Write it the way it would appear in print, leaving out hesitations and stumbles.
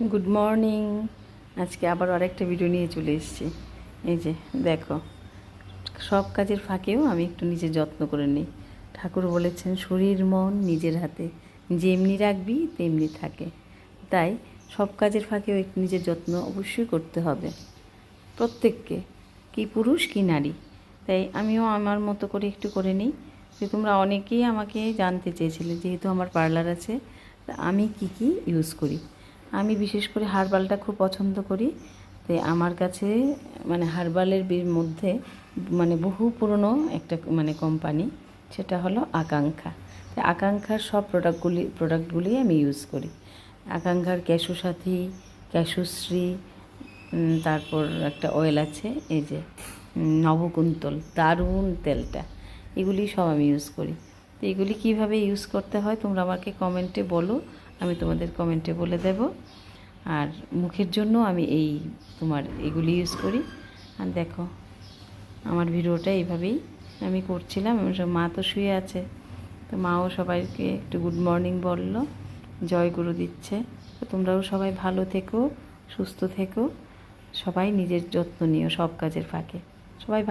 Good morning. আজকে আবার আরেকটা ভিডিও নিয়ে চলে এসেছি। এই যে দেখো, সব কাজের ফাঁকেও আমি একটু নিজের যত্ন করে নিই। ঠাকুর বলেছেন শরীর মন নিজের হাতে, যেমনি রাখবি তেমনি থাকে। তাই সব কাজের ফাঁকেও একটু নিজের যত্ন অবশ্যই করতে হবে প্রত্যেককে, কি পুরুষ কি নারী। তাই আমিও আমার মতো করে একটু করে নিই। যে তোমরা অনেকেই আমাকে জানতে চেয়েছিলে, যেহেতু আমার পার্লার আছে, তা আমি কি কি ইউজ করি। আমি বিশেষ করে হার্বালটা খুব পছন্দ করি। তাই আমার কাছে হার্বালের মধ্যে বহু পুরনো একটা কোম্পানি, সেটা হলো আকাঙ্ক্ষা। তাই আকাঙ্ক্ষার সব প্রোডাক্টগুলি আমি ইউজ করি। আকাঙ্ক্ষার ক্যাশোসাথী, ক্যাশোশ্রী, তারপর একটা অয়েল আছে এই যে নবকুন্তল, দারুণ তেলটা, এগুলি সব আমি ইউজ করি। তো এগুলি কীভাবে ইউজ করতে হয় তোমরা আমাকে কমেন্টে বলো, আমি তোমাদের কমেন্টে বলে দেব। আর মুখের জন্য আমি এগুলি ইউজ করি। আর দেখো, আমার ভিডিওটা এইভাবেই আমি করছিলাম। মা তো শুয়ে আছে, তো মাও সবাইকে একটু গুড মর্নিং বলল, জয়গুরু দিচ্ছে। তো তোমরাও সবাই ভালো থেকো, সুস্থ থেকো, সবাই নিজের যত্ন নিও সব কাজের ফাঁকে। সবাই